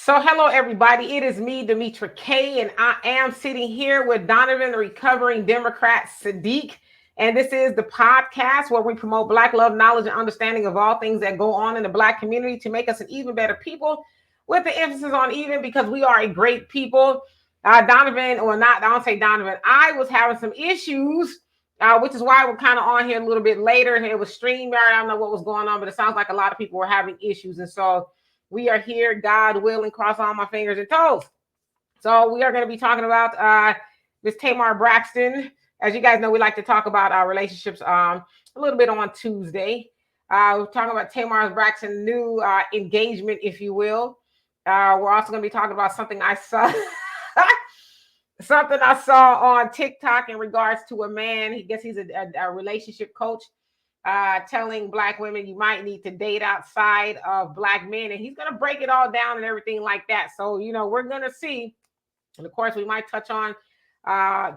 So hello, everybody. It is me, Demetra K, and I am sitting here with Donovan, the recovering Democrat Sadiq. And this is the podcast where we promote Black love, knowledge, and understanding of all things that go on in the Black community to make us an even better people, with the emphasis on even, because we are a great people. Donovan, or not, I don't say Donovan, I was having some issues, which is why we're kind of on here a little bit later. It was StreamYard. I don't know what was going on, but it sounds like a lot of people were having issues. And so we are here, God willing, cross all my fingers and toes. So we are going to be talking about Miss Tamar Braxton. As you guys know, we like to talk about our relationships a little bit on Tuesday. We're talking about Tamar Braxton's new engagement, if you will. We're also going to be talking about something I saw on TikTok in regards to a man. He guess he's a relationship coach, telling Black women you might need to date outside of Black men, and he's going to break it all down and everything like that. So, we're going to see. And of course, we might touch on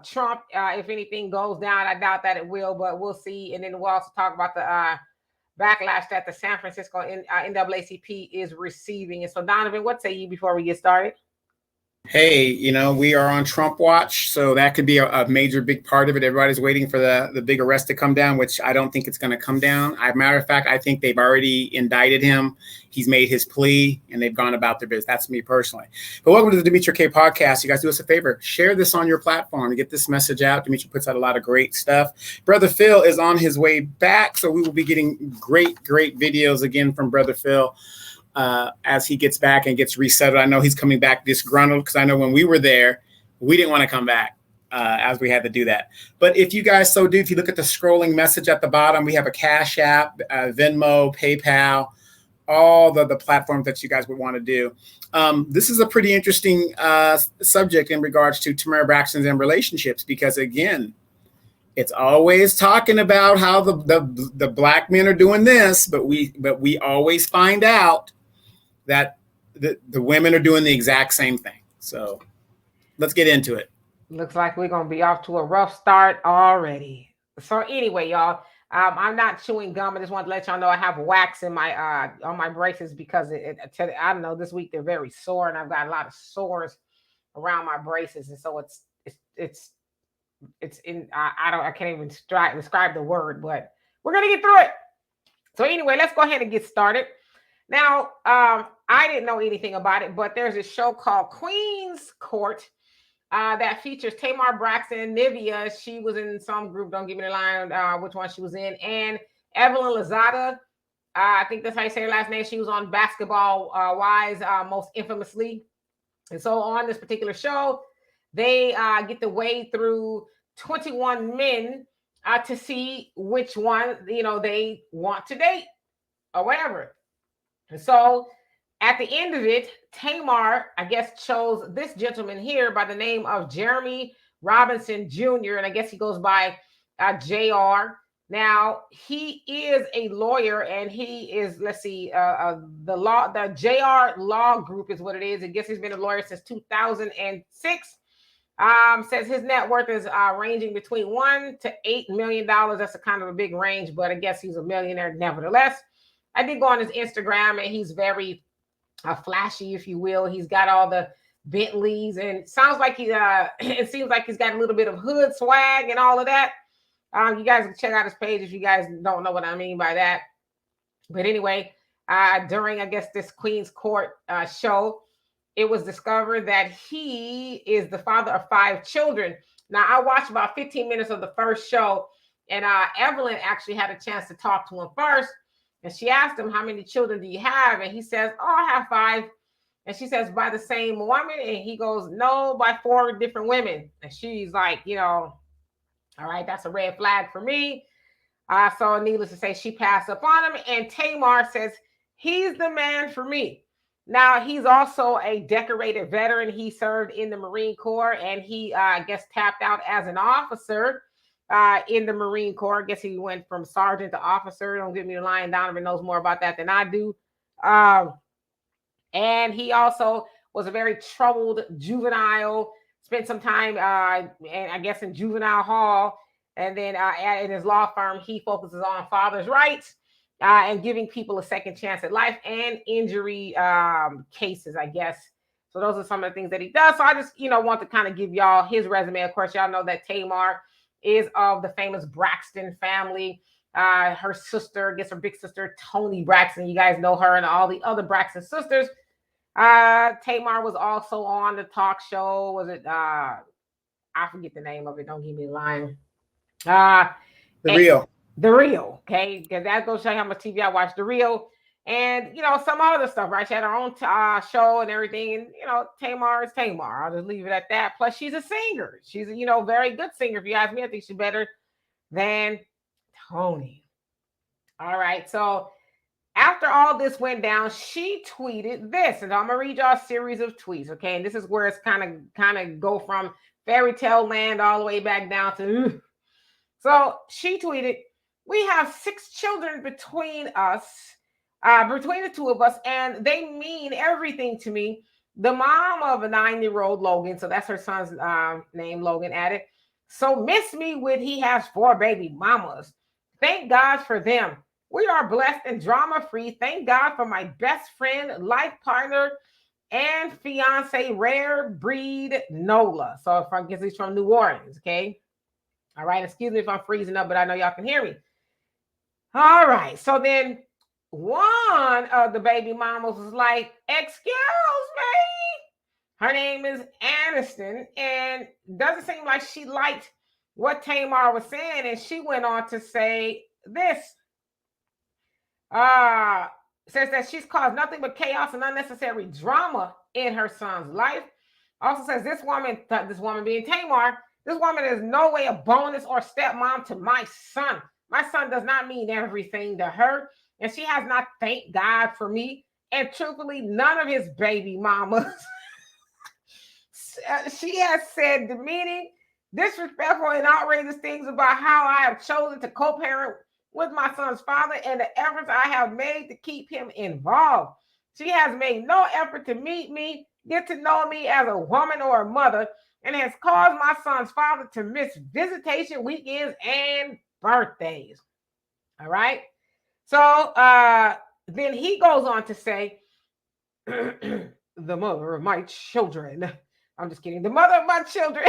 Trump if anything goes down. I doubt that it will, but we'll see. And then we'll also talk about the backlash that the San Francisco NAACP is receiving. And so, Donovan, what say you before we get started? Hey, we are on Trump watch, so that could be a major big part of it. Everybody's waiting for the big arrest to come down, which I don't think it's going to come down. As a matter of fact, I think they've already indicted him. He's made his plea, and they've gone about their business. That's me personally. But welcome to the Demetra K podcast. You guys do us a favor. Share this on your platform to get this message out. Demetra puts out a lot of great stuff. Brother Phil is on his way back, so we will be getting great videos again from Brother Phil. As he gets back and gets resettled. I know he's coming back disgruntled because I know when we were there, we didn't want to come back as we had to do that. But if you guys so do, if you look at the scrolling message at the bottom, we have a Cash App, Venmo, PayPal, all the platforms that you guys would want to do. This is a pretty interesting subject in regards to Tamar Braxton and relationships, because again, it's always talking about how the Black men are doing this, but we always find out that the women are doing the exact same thing. So let's get into it. Looks like we're going to be off to a rough start already. So anyway, y'all, I'm not chewing gum. I just wanted to let y'all know I have wax in my on my braces because I don't know, this week they're very sore, and I've got a lot of sores around my braces, and so it's in I can't even describe the word, but we're gonna get through it. So anyway, let's go ahead and get started. Now, I didn't know anything about it, but there's a show called Queen's Court that features Tamar Braxton, Nivea. She was in some group, don't give me the line which one she was in, and Evelyn Lozada. I think that's how you say her last name. She was on Basketball Wives most infamously. And so on this particular show, they get to wade through 21 men to see which one, they want to date or whatever. And so at the end of it, Tamar, I guess, chose this gentleman here by the name of Jeremy Robinson Jr., and I guess he goes by JR. Now, he is a lawyer, and he is, the JR Law Group is what it is. I guess he's been a lawyer since 2006. Says his net worth is ranging between $1 to $8 million. That's a kind of a big range, but I guess he's a millionaire nevertheless. I did go on his Instagram, and he's very flashy, if you will. He's got all the Bentleys, and it sounds like it seems like he's got a little bit of hood swag and all of that. You guys can check out his page if you guys don't know what I mean by that. But anyway, during, I guess, this Queen's Court show, it was discovered that he is the father of 5 children. Now, I watched about 15 minutes of the first show, and Evelyn actually had a chance to talk to him first. And she asked him, how many children do you have? And he says, I have 5. And she says, by the same woman? And he goes, no, by 4 different women. And she's like, all right, that's a red flag for me. So needless to say, she passed up on him. And Tamar says, he's the man for me. Now, he's also a decorated veteran. He served in the Marine Corps, and he, I guess, tapped out as an officer in the Marine Corps. I guess he went from sergeant to officer. Don't give me the line. Donovan knows more about that than I do. And he also was a very troubled juvenile, spent some time, and I guess, in juvenile hall. And then in his law firm, he focuses on father's rights and giving people a second chance at life and injury cases, I guess. So those are some of the things that he does. So I just, want to kind of give y'all his resume. Of course, y'all know that Tamar is of the famous Braxton family. Her sister, her big sister, Toni Braxton. You guys know her and all the other Braxton sisters. Tamar was also on the talk show. Was it? I forget the name of it. Don't give me the line. The Real. The Real. Okay, because that goes to show you how much TV I watch. The Real. And some other stuff, right? She had her own show and everything. And Tamar is Tamar. I'll just leave it at that. Plus, she's a singer. She's a very good singer. If you ask me, I think she's better than Toni. All right. So after all this went down, she tweeted this, and I'm gonna read y'all a series of tweets. Okay, and this is where it's kind of go from fairy tale land all the way back down to. So she tweeted, "We have 6 children between us." Between the two of us, and they mean everything to me. The mom of a 9-year-old Logan, so that's her son's name, Logan added, "So miss me with he has 4 baby mamas. Thank God for them. We are blessed and drama-free. Thank God for my best friend, life partner, and fiance, rare breed Nola." So I guess he's from New Orleans, okay? All right, excuse me if I'm freezing up, but I know y'all can hear me. All right, so then one of the baby mamas was like, "Excuse me." Her name is Aniston, and doesn't seem like she liked what Tamar was saying, and she went on to say this. Says that she's caused nothing but chaos and unnecessary drama in her son's life. Also says this woman being Tamar, this woman is no way a bonus or stepmom to my son. My son does not mean everything to her. And she has not thanked God for me. And truthfully, none of his baby mamas. She has said demeaning, disrespectful, and outrageous things about how I have chosen to co-parent with my son's father and the efforts I have made to keep him involved. She has made no effort to meet me, get to know me as a woman or a mother, and has caused my son's father to miss visitation weekends and birthdays. All right. So then he goes on to say, "The mother of my children," I'm just kidding, "the mother of my children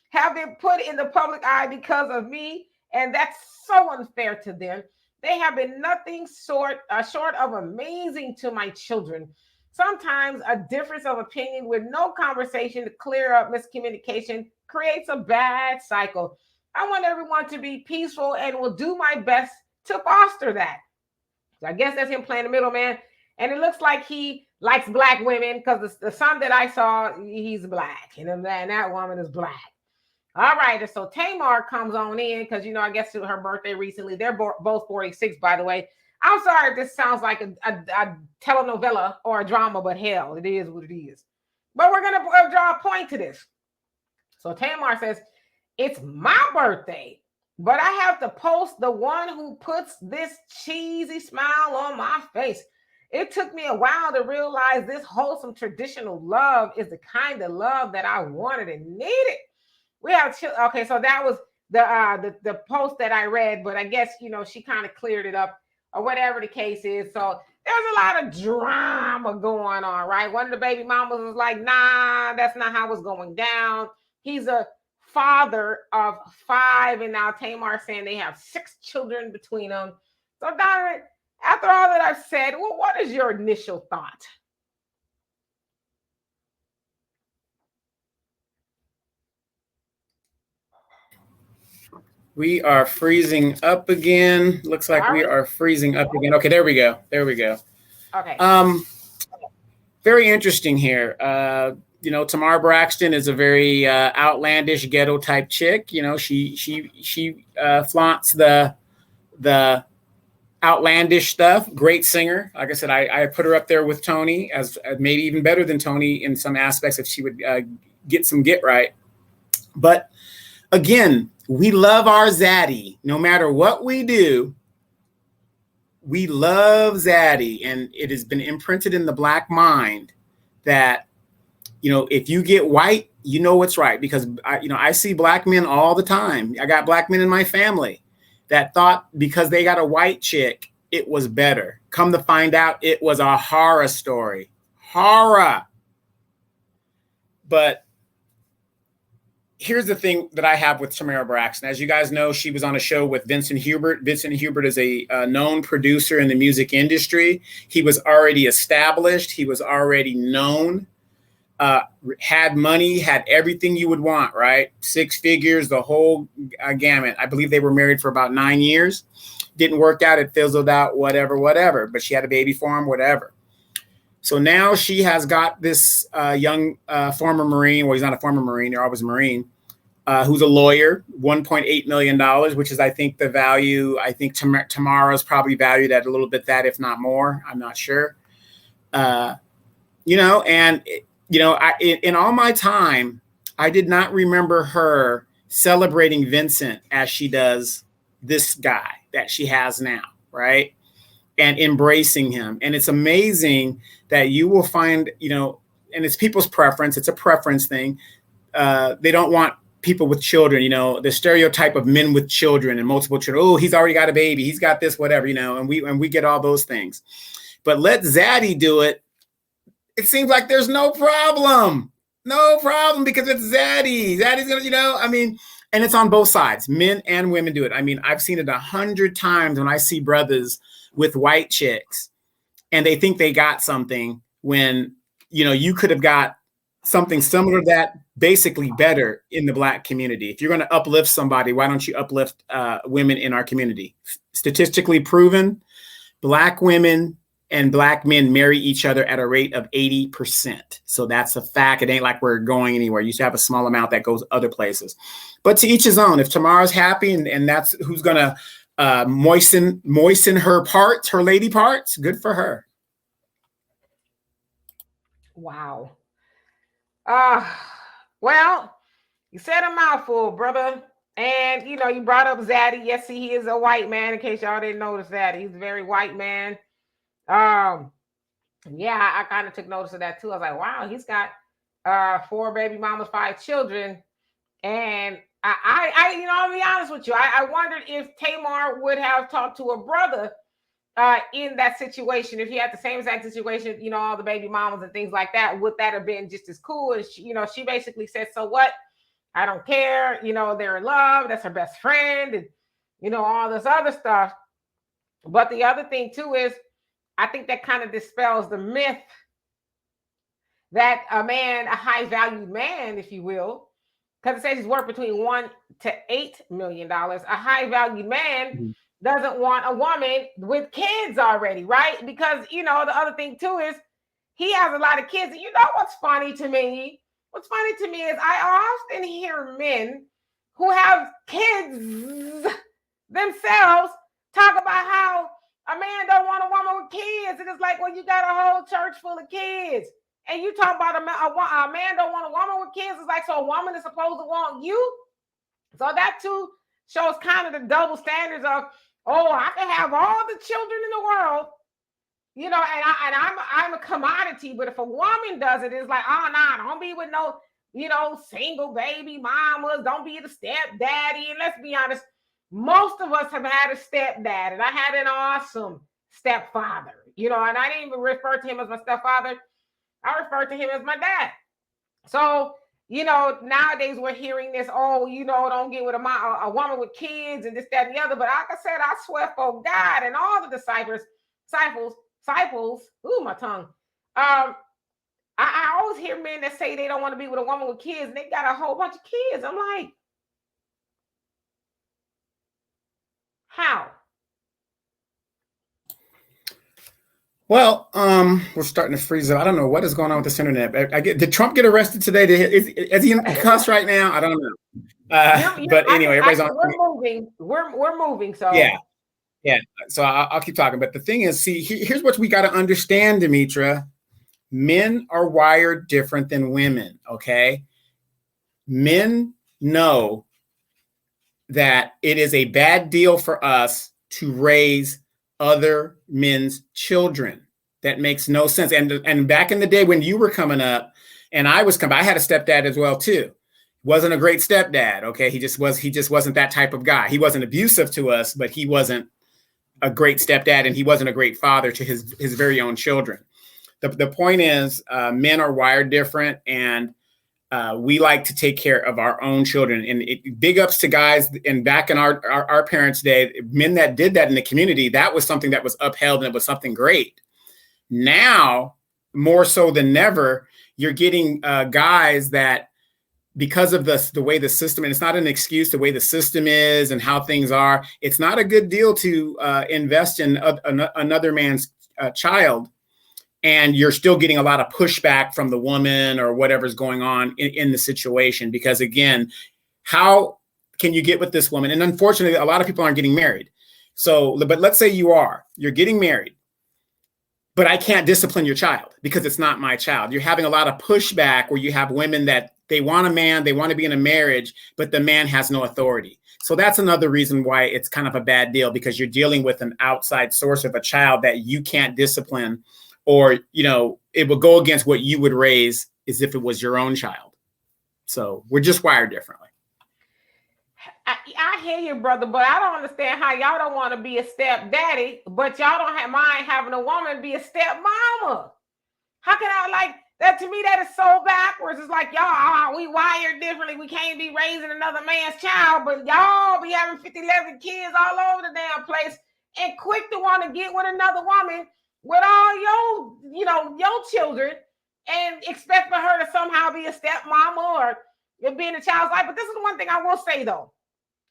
have been put in the public eye because of me, and that's so unfair to them. They have been nothing short of amazing to my children. Sometimes a difference of opinion with no conversation to clear up miscommunication creates a bad cycle. I want everyone to be peaceful and will do my best to foster that." So I guess that's him playing the middleman. And it looks like he likes black women because the son that I saw, he's black. And that woman is black. All right. So Tamar comes on in because, I guess her birthday recently. They're both 46, by the way. I'm sorry if this sounds like a telenovela or a drama, but hell, it is what it is. But we're going to draw a point to this. So Tamar says, "It's my birthday, but I have to post the one who puts this cheesy smile on my face. It took me a while to realize this wholesome traditional love is the kind of love that I wanted and needed." We have okay, so that was the post that I read, but I guess she kind of cleared it up or whatever the case is. So there's a lot of drama going on, right? One of the baby mamas was like, "Nah, that's not how it's going down. He's a father of 5, and now Tamar saying they have 6 children between them." So Donovan, after all that I've said, well, what is your initial thought? We are freezing up again. Looks like we are freezing up again. Okay, there we go. Okay. Very interesting here. Tamar Braxton is a very outlandish ghetto type chick. She flaunts the outlandish stuff. Great singer. Like I said, I put her up there with Toni as maybe even better than Toni in some aspects if she would get right. But again, we love our Zaddy. No matter what we do, we love Zaddy. And it has been imprinted in the Black mind that, if you get white, you know what's right. Because, I see Black men all the time. I got Black men in my family that thought because they got a white chick, it was better. Come to find out, it was a horror story. Horror. But here's the thing that I have with Tamar Braxton. As you guys know, she was on a show with Vincent Hubert. Vincent Hubert is a known producer in the music industry. He was already established. He was already known, had money, had everything you would want, right? 6 figures, the whole gamut. I believe they were married for about 9 years. Didn't work out. It fizzled out, whatever. But she had a baby for him, whatever. So now she has got this young former Marine. Well, he's not a former Marine. They're always a Marine. Who's a lawyer, $1.8 million, which is, I think, the value. I think Tamara's probably valued at a little bit that, if not more. I'm not sure. In all my time, I did not remember her celebrating Vincent as she does this guy that she has now, right? And embracing him. And it's amazing that you will find, and it's people's preference. It's a preference thing. They don't want people with children, the stereotype of men with children and multiple children. Oh, he's already got a baby. He's got this, whatever, and we get all those things. But let Zaddy do it. It seems like there's no problem because it's Zaddy. Zaddy's gonna, and it's on both sides. Men and women do it. I've seen it 100 times when I see brothers with white chicks and they think they got something when, you could have got something similar to that, basically better in the Black community. If you're going to uplift somebody, why don't you uplift women in our community? Statistically proven, Black women and Black men marry each other at a rate of 80%. So that's a fact. It ain't like we're going anywhere. You used to have a small amount that goes other places. But to each his own. If Tamara's happy and that's who's going to moisten her parts, her lady parts, good for her. Wow. Well, you said a mouthful, brother. And, you brought up Zaddy. Yes, he is a white man, in case y'all didn't notice that. He's a very white man. Yeah, I kind of took notice of that, too. I was like, wow, he's got 4 baby mamas, 5 children. And I'll be honest with you. I wondered if Tamar would have talked to a brother in that situation, if he had the same exact situation, all the baby mamas and things like that, would that have been just as cool? And she basically said, so what? I don't care. They're in love. That's her best friend, and all this other stuff. But the other thing too is, I think that kind of dispels the myth that a high valued man, if you will, because it says he's worth between $1 to $8 million. A high valued man doesn't want a woman with kids already, right? Because, the other thing too is he has a lot of kids. And what's funny to me? What's funny to me is I often hear men who have kids themselves talk about how a man don't want a woman with kids. And it's like, well, you got a whole church full of kids. And you talk about a man don't want a woman with kids. It's like, so a woman is supposed to want you? So that too shows kind of the double standards of, oh, I can have all the children in the world, and I'm a commodity. But if a woman does it, it's like, oh, nah, don't be with no, single baby mamas. Don't be the stepdaddy. And let's be honest, most of us have had a stepdad, and I had an awesome stepfather, and I didn't even refer to him as my stepfather. I refer to him as my dad. So, nowadays we're hearing this, oh, don't get with a woman with kids and this, that, and the other. But like I said, I swear for God and all the disciples, ooh, my tongue. I always hear men that say they don't want to be with a woman with kids, and they got a whole bunch of kids. I'm like, how? Well, we're starting to freeze up. I don't know what is going on with this internet. Did Trump get arrested today? Is he in cuffs right now? I don't know. But anyway, everybody's on. We're moving. We're moving. So yeah. So I'll keep talking. But the thing is, see, here's what we got to understand, Demetra. Men are wired different than women. Okay, men know that it is a bad deal for us to raise other men's children. That makes no sense. And back in the day when you were coming up and I had a stepdad as well too. Wasn't a great stepdad. Okay. He just wasn't that type of guy. He wasn't abusive to us, but he wasn't a great stepdad and he wasn't a great father to his very own children. The point is men are wired different, and we like to take care of our own children. And big ups to guys. And back in our parents' day, men that did that in the community, that was something that was upheld and it was something great. Now, more so than ever, you're getting guys that, because of the way the system, and it's not an excuse, the way the system is and how things are, it's not a good deal to invest in another man's child. And you're still getting a lot of pushback from the woman or whatever's going on in the situation. Because again, how can you get with this woman? And unfortunately, a lot of people aren't getting married. So, but let's say you're getting married, but I can't discipline your child because it's not my child. You're having a lot of pushback where you have women that they want a man, they want to be in a marriage, but the man has no authority. So that's another reason why it's kind of a bad deal, because you're dealing with an outside source of a child that you can't discipline, or, it will go against what you would raise as if it was your own child. So we're just wired differently. I hear you, brother, but I don't understand how y'all don't want to be a stepdaddy, but y'all don't mind having a woman be a stepmama. How can I like that? To me, that is so backwards. It's like, y'all, we wired differently. We can't be raising another man's child, but y'all be having 50, 11 kids all over the damn place and quick to want to get with another woman with all your children and expect for her to somehow be a stepmama or be in a child's life. But this is one thing I will say, though.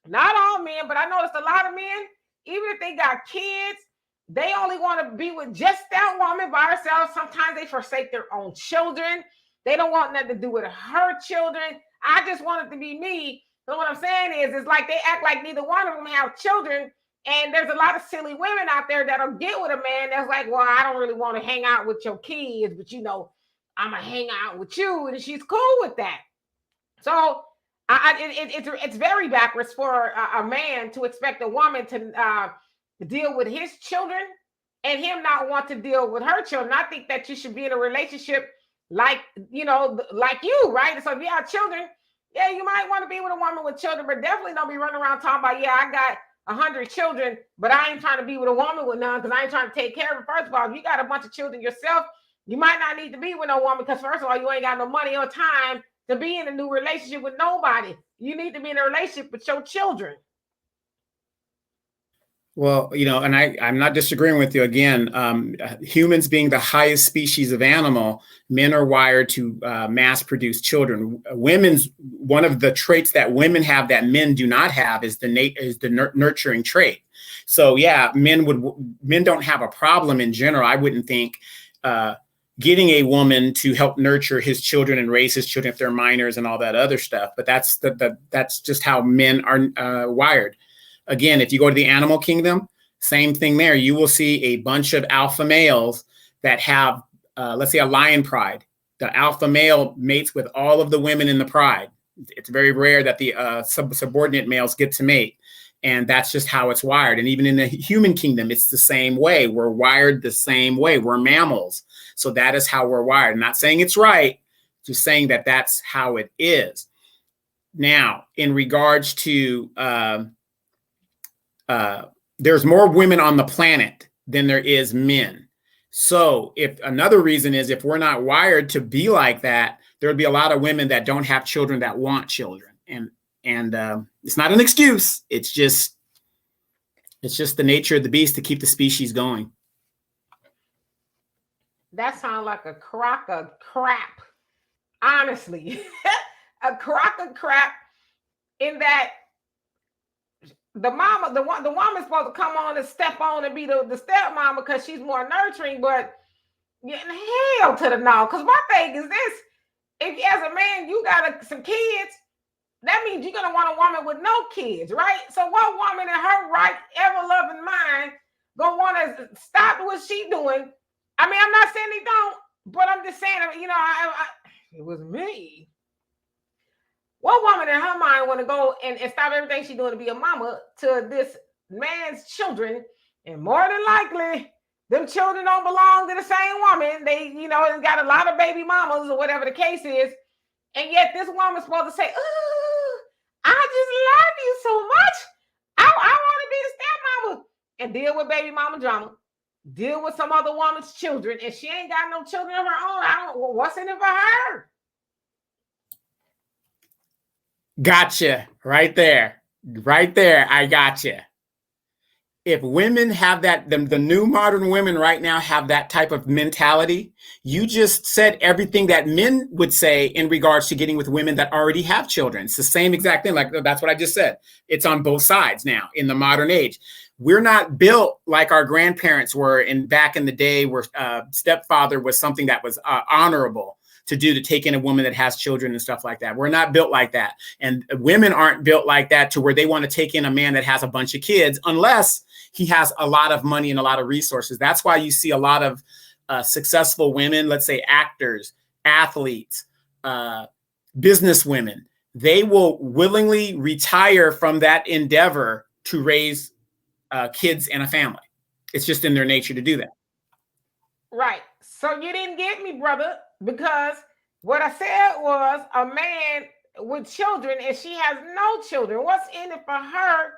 Not all men, but I noticed a lot of men, even if they got kids, they only want to be with just that woman by herself. Sometimes they forsake their own children. They don't want nothing to do with her children. I just want it to be me. So what I'm saying is, it's like they act like neither one of them have children. And there's a lot of silly women out there that'll get with a man that's like, well, I don't really want to hang out with your kids, but I'm going to hang out with you. And she's cool with that. So it's very backwards for a man to expect a woman to deal with his children and him not want to deal with her children. I think that you should be in a relationship like you, right? So if you have children, yeah, you might want to be with a woman with children, but definitely don't be running around talking about, yeah, I got 100 children, but I ain't trying to be with a woman with none because I ain't trying to take care of them. First of all, if you got a bunch of children yourself, you might not need to be with no woman because, first of all, you ain't got no money or time to be in a new relationship with nobody. You need to be in a relationship with your children. Well, and I'm not disagreeing with you. Again, humans being the highest species of animal, men are wired to mass produce children. One of the traits that women have that men do not have is the nurturing trait. So yeah, men don't have a problem in general. I wouldn't think getting a woman to help nurture his children and raise his children if they're minors and all that other stuff. But that's just how men are wired. Again, if you go to the animal kingdom, same thing there. You will see a bunch of alpha males that have, let's say, a lion pride. The alpha male mates with all of the women in the pride. It's very rare that the subordinate males get to mate. And that's just how it's wired. And even in the human kingdom, it's the same way. We're wired the same way. We're mammals. So that is how we're wired. I'm not saying it's right, just saying that that's how it is. Now, in regards to there's more women on the planet than there is men. So if another reason is if we're not wired to be like that, there would be a lot of women that don't have children that want children. And it's not an excuse. It's just the nature of the beast to keep the species going. That sounds like a crock of crap. Honestly, a crock of crap in that the woman's supposed to come on and step on and be the stepmama because she's more nurturing, but getting hell to the no. Because my thing is this: if as a man you got some kids, that means you're gonna want a woman with no kids, right? So what woman in her right, ever loving mind gonna want to stop what she doing? I mean, I'm not saying they don't, but I'm just saying, it was me. What woman in her mind want to go and stop everything she's doing to be a mama to this man's children? And more than likely, them children don't belong to the same woman. They, got a lot of baby mamas or whatever the case is. And yet this woman's supposed to say, oh, I just love you so much. I want to be the stepmama and deal with baby mama drama. Deal with some other woman's children. And she ain't got no children of her own. What's in it for her? Gotcha. Right there. Right there. I gotcha. If women have that, the new modern women right now have that type of mentality, you just said everything that men would say in regards to getting with women that already have children. It's the same exact thing. Like, that's what I just said. It's on both sides now in the modern age. We're not built like our grandparents were in back in the day, where stepfather was something that was honorable to do, to take in a woman that has children and stuff like that. We're not built like that. And women aren't built like that to where they want to take in a man that has a bunch of kids, unless he has a lot of money and a lot of resources. That's why you see a lot of successful women, let's say actors, athletes, business women. They will willingly retire from that endeavor to raise kids and a family. It's just in their nature to do that. Right. So you didn't get me, brother, because what I said was a man with children, and she has no children. What's in it for her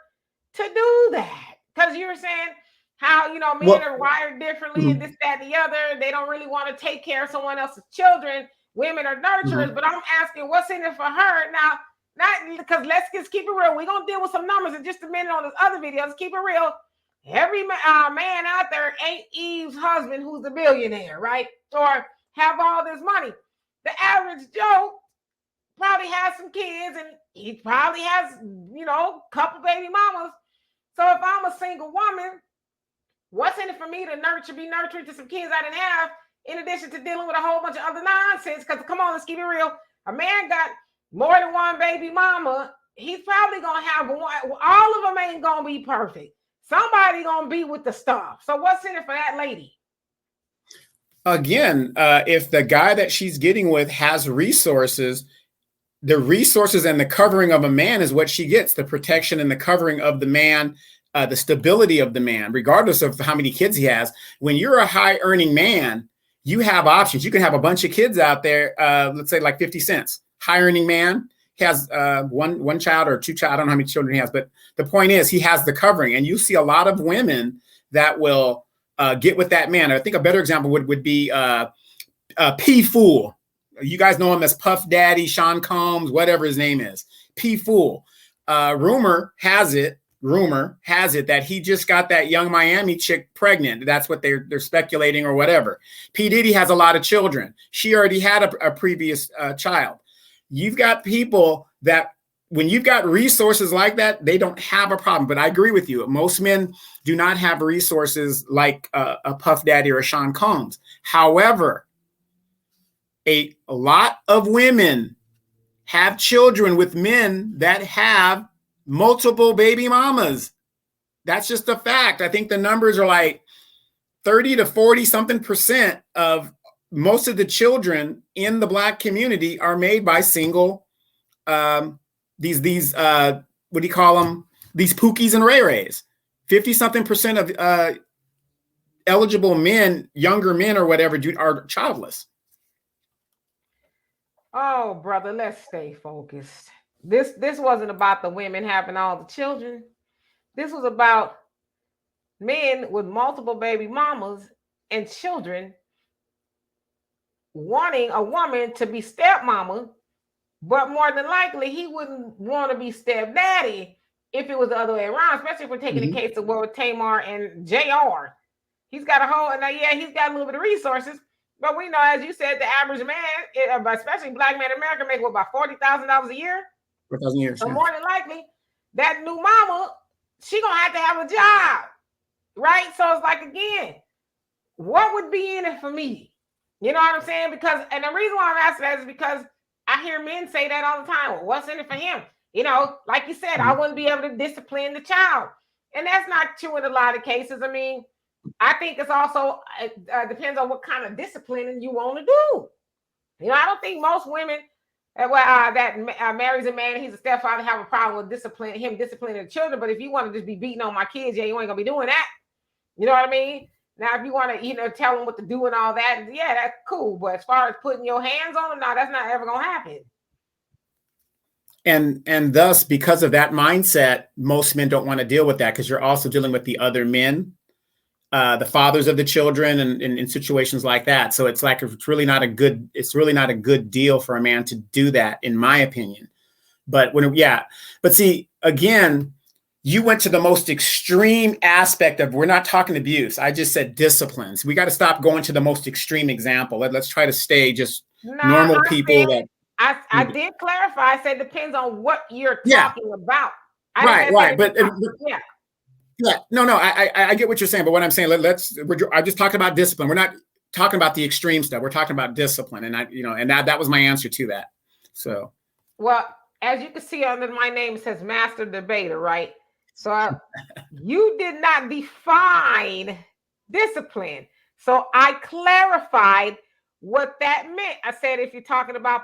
to do that? Because you were saying how, men are wired differently and this, that, and the other. They don't really want to take care of someone else's children. Women are nurturers, but I'm asking what's in it for her now. Not because let's just keep it real. We're going to deal with some numbers in just a minute on this other video. Let's keep it real. Every man out there ain't Eve's husband who's a billionaire, right? Or have all this money. The average Joe probably has some kids, and he probably has, a couple baby mamas. So if I'm a single woman, what's in it for me to be nurtured to some kids I didn't have, in addition to dealing with a whole bunch of other nonsense? Because come on, let's keep it real. A man got more than one baby mama. He's probably going to have one. All of them ain't going to be perfect. Somebody going to be with the stuff. So what's in it for that lady? Again, if the guy that she's getting with has resources, the resources and the covering of a man is what she gets. The protection and the covering of the man, the stability of the man, regardless of how many kids he has. When you're a high earning man, you have options. You can have a bunch of kids out there. Let's say like 50 cents, high earning man. He has one child or two child. I don't know how many children he has, but the point is he has the covering. And you see a lot of women that will get with that man. I think a better example would be P. Fool. You guys know him as Puff Daddy, Sean Combs, whatever his name is. P. Fool. Rumor has it that he just got that young Miami chick pregnant. That's what they're speculating or whatever. P. Diddy has a lot of children. She already had a previous child. You've got people that when you've got resources like that, they don't have a problem. But I agree with you. Most men do not have resources like a Puff Daddy or a Sean Combs. However, a lot of women have children with men that have multiple baby mamas. That's just a fact. I think the numbers are like 30 to 40 something percent of most of the children in the Black community are made by single, these what do you call them? These Pookies and Ray Rays. 50 something percent of eligible men, younger men or whatever, are childless. Oh, brother, let's stay focused. This wasn't about the women having all the children. This was about men with multiple baby mamas and children wanting a woman to be stepmama, but more than likely he wouldn't want to be stepdaddy if it was the other way around, especially if we're taking the case of with Tamar and JR. He's got a whole, and he's got a little bit of resources. But we know, as you said, the average man, especially Black man in America, make about $40,000 a year. 4,000 years. So more than likely, that new mama, she gonna have a job, right? So it's like, again, what would be in it for me? You know what I'm saying? Because, and the reason why I'm asking that is because I hear men say that all the time. Well, what's in it for him? Like you said, I wouldn't be able to discipline the child, and that's not true in a lot of cases. I mean, I think it's also depends on what kind of disciplining you want to do. I don't think most women that marries a man, he's a stepfather, have a problem with disciplining the children. But if you want to just be beating on my kids, you ain't gonna be doing that. You know what I mean? Now, if you want to, tell them what to do and all that, that's cool. But as far as putting your hands on them, no, that's not ever gonna happen. And thus, because of that mindset, most men don't want to deal with that, because you're also dealing with the other men, the fathers of the children, and in situations like that. So it's really not a good deal for a man to do that, in my opinion. But but see, again, you went to the most extreme aspect of, we're not talking abuse. I just said disciplines. We got to stop going to the most extreme example. Let's try to stay just normal people. I did clarify. I said depends on what you're talking about. Right. But no. I get what you're saying. But what I'm saying, I just talked about discipline. We're not talking about the extreme stuff. We're talking about discipline, and that was my answer to that. So, well, as you can see under my name, it says Master Debater, right? So you did not define discipline. So I clarified what that meant. I said, if you're talking about,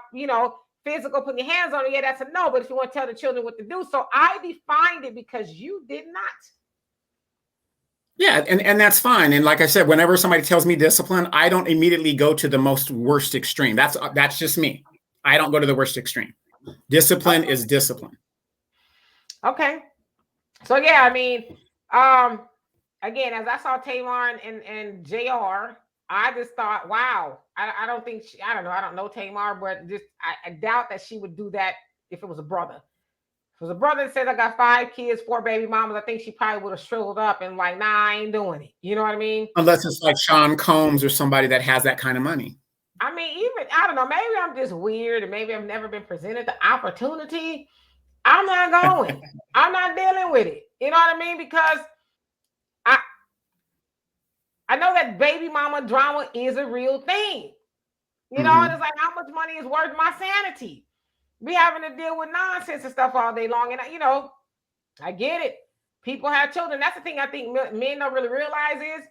physical, putting your hands on it, that's a no. But if you want to tell the children what to do, so I defined it because you did not. Yeah, and that's fine. And like I said, whenever somebody tells me discipline, I don't immediately go to the most worst extreme. That's just me. I don't go to the worst extreme. Discipline is discipline. Okay. So yeah, I mean, again, as I saw Tamar and JR, I just thought, wow, I don't think I don't know Tamar, but just I doubt that she would do that if it was a brother. If it was a brother that says I got 5 kids, 4 baby mamas, I think she probably would have shriveled up and like, nah, I ain't doing it. You know what I mean? Unless it's like Sean Combs or somebody that has that kind of money. I mean, I don't know, maybe I'm just weird and maybe I've never been presented the opportunity. I'm not going. I'm not dealing with it. You know what I mean? Because I know that baby mama drama is a real thing. You know, and it's like, how much money is worth my sanity? We having to deal with nonsense and stuff all day long. And, I get it. People have children. That's the thing I think men don't really realize is,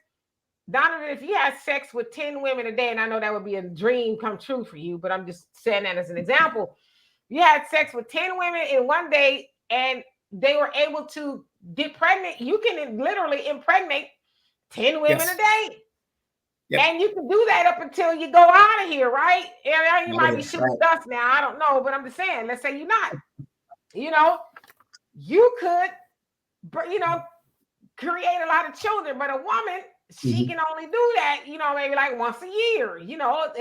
Donovan, if you had sex with 10 women a day, and I know that would be a dream come true for you, but I'm just saying that as an example. You had sex with 10 women in one day and they were able to get pregnant. You can literally impregnate 10 women a day. Yep. And you can do that up until you go out of here, right? And you might be shooting dust now. I don't know, but I'm just saying, let's say you're not. You could, create a lot of children, but a woman, she can only do that, maybe like once a year, I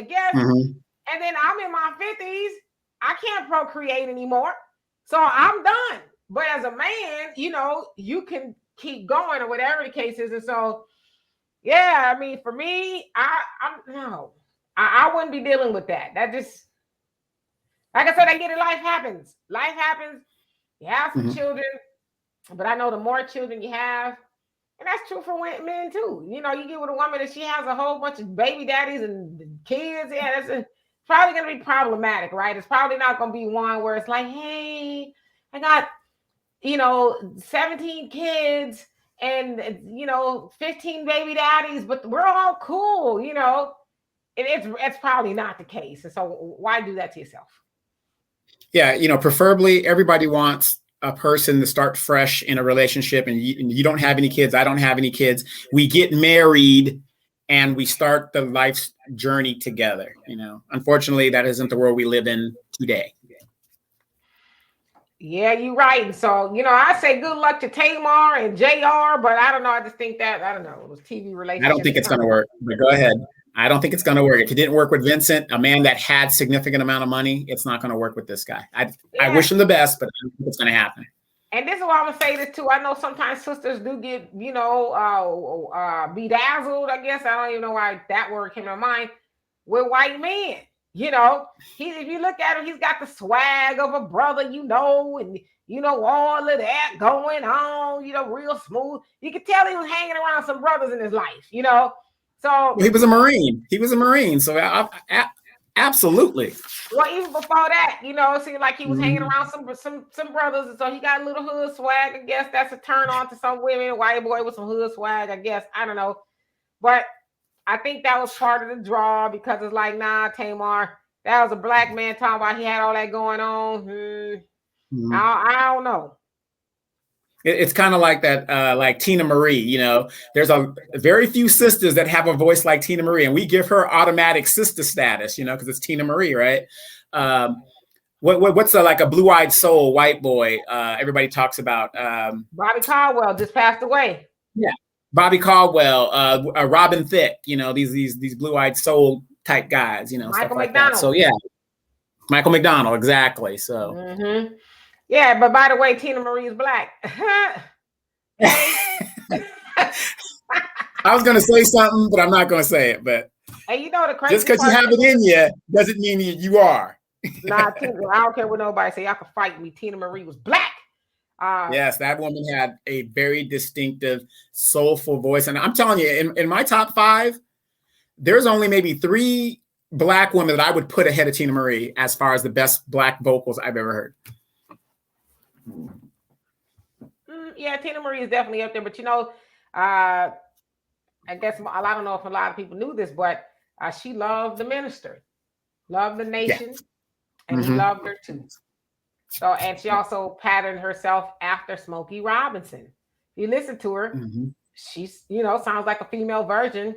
guess. And then I'm in my 50s. I can't procreate anymore. So I'm done. But as a man, you can keep going or whatever the case is. And so, yeah, I mean, for me, I wouldn't be dealing with that. That just, like I said, I get it. Life happens. Life happens. You have some children, but I know the more children you have, and that's true for men too. You get with a woman and she has a whole bunch of baby daddies and kids. Yeah, that's probably going to be problematic, right? It's probably not going to be one where it's like, hey, I got, 17 kids and, 15 baby daddies, but we're all cool, it's probably not the case. And so why do that to yourself? Yeah. Preferably everybody wants a person to start fresh in a relationship, and you don't have any kids. I don't have any kids. We get married and we start the life's journey together. Unfortunately, that isn't the world we live in today. Yeah, you're right. So, I say good luck to Tamar and JR, but I don't know. I just think that, I don't know, it was TV relationship. I don't think it's going to work, but go ahead. I don't think it's going to work. If it didn't work with Vincent, a man that had significant amount of money, it's not going to work with this guy. I wish him the best, but I don't think it's going to happen. And this is why I'm going to say this too. I know sometimes sisters do get, bedazzled, I guess. I don't even know why that word came to mind, with white men. If you look at him, he's got the swag of a brother, and all of that going on, real smooth. You could tell he was hanging around some brothers in his life, So he was a Marine. So absolutely. Well, even before that, it seemed like he was hanging around some brothers, and so he got a little hood swag. I guess that's a turn on to some women. White boy with some hood swag, I guess. I don't know, but I think that was part of the draw because it's like, nah, Tamar, that was a black man talking about he had all that going on. I don't know. It's kind of like that, like Tina Marie. There's a very few sisters that have a voice like Tina Marie, and we give her automatic sister status, because it's Tina Marie, right? What's like a blue-eyed soul white boy? Everybody talks about Bobby Caldwell just passed away. Yeah. Bobby Caldwell, Robin Thicke, these blue-eyed soul type guys, Michael stuff like McDonald. that. So yeah, Michael McDonald, exactly. So Yeah, but by the way, Tina Marie is black. Hey. I was going to say something, but I'm not going to say it. But And you know the just crazy because you part, have it in you doesn't mean you are. nah, Tina, I don't care what nobody say. Y'all can fight me. Tina Marie was black. Yes, that woman had a very distinctive, soulful voice. And I'm telling you, in my top 5, there's only maybe 3 black women that I would put ahead of Tina Marie as far as the best black vocals I've ever heard. Yeah, Tina Marie is definitely up there. But I guess I don't know if a lot of people knew this, but she loved the minister, loved the nation, and he loved her too. So, and she also patterned herself after Smokey Robinson. If you listen to her, she's sounds like a female version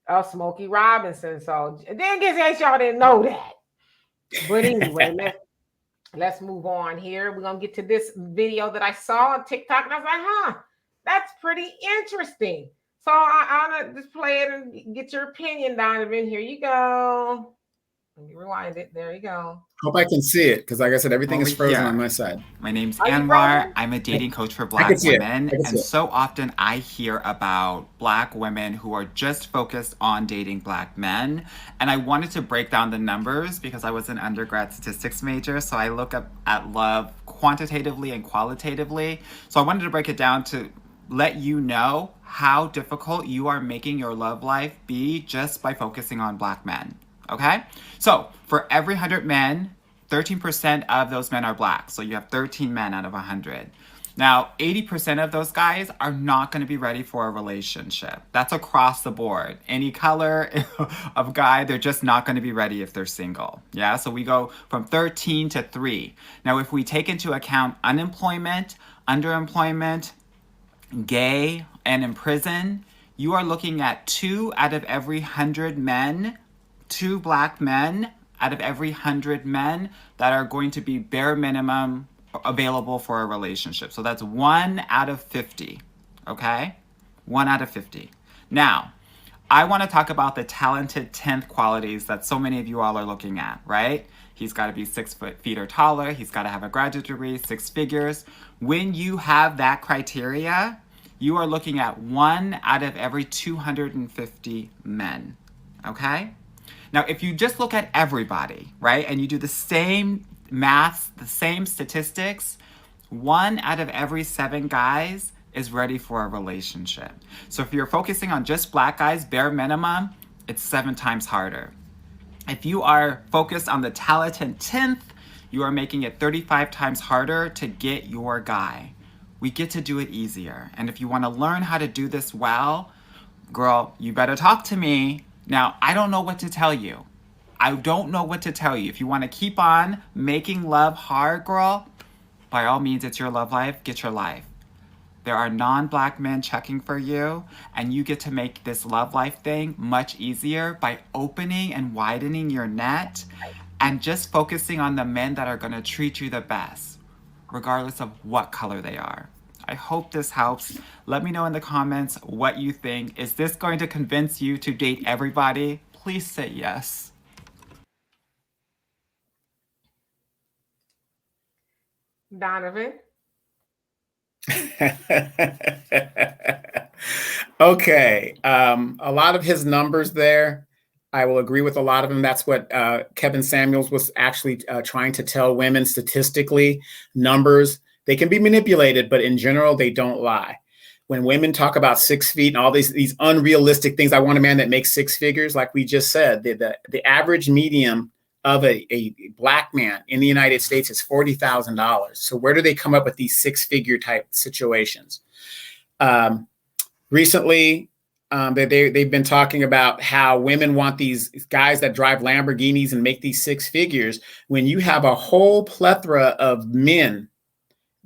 of Smokey Robinson. So, then in case y'all didn't know that. But anyway, let's move on here. We're gonna get to this video that I saw on TikTok, and I was like, that's pretty interesting. So I'm gonna just play it and get your opinion, Donovan. Here you go. Let me rewind it. There you go. Hope I can see it, because like I said, everything is frozen on my side. My name's Anwar. I'm a dating coach for Black women. And so often I hear about Black women who are just focused on dating Black men. And I wanted to break down the numbers because I was an undergrad statistics major. So I look up at love quantitatively and qualitatively. So I wanted to break it down to let you know how difficult you are making your love life be just by focusing on Black men. Okay? So for every 100 men, 13% of those men are Black. So you have 13 men out of 100. Now, 80% of those guys are not going to be ready for a relationship. That's across the board. Any color of guy, they're just not going to be ready if they're single. Yeah, so we go from 13 to 3. Now, if we take into account unemployment, underemployment, gay, and in prison, you are looking at 2 out of every 100 men, 2 Black men out of every 100 men that are going to be bare minimum available for a relationship. So that's 1 out of 50, okay? 1 out of 50. Now, I want to talk about the talented 10th qualities that so many of you all are looking at, right? He's got to be 6 feet or taller. He's got to have a graduate degree, 6 figures. When you have that criteria, you are looking at 1 out of every 250 men, okay? Now, if you just look at everybody, right, and you do the same maths, the same statistics, 1 out of every 7 guys is ready for a relationship. So if you're focusing on just Black guys, bare minimum, it's 7 times harder. If you are focused on the talented 10th, you are making it 35 times harder to get your guy. We get to do it easier. And if you want to learn how to do this well, girl, you better talk to me. Now, I don't know what to tell you. I don't know what to tell you. If you want to keep on making love hard, girl, by all means, it's your love life. Get your life. There are non-Black men checking for you, and you get to make this love life thing much easier by opening and widening your net and just focusing on the men that are going to treat you the best, regardless of what color they are. I hope this helps. Let me know in the comments what you think. Is this going to convince you to date everybody? Please say yes. Donovan. Okay. A lot of his numbers there, I will agree with a lot of them. That's what Kevin Samuels was actually trying to tell women statistically. Numbers, they can be manipulated, but in general, they don't lie. When women talk about 6 feet and all these unrealistic things, I want a man that makes 6 figures, like we just said, the average medium of a Black man in the United States is $40,000. So where do they come up with these 6-figure type situations? Recently, they've been talking about how women want these guys that drive Lamborghinis and make these 6 figures when you have a whole plethora of men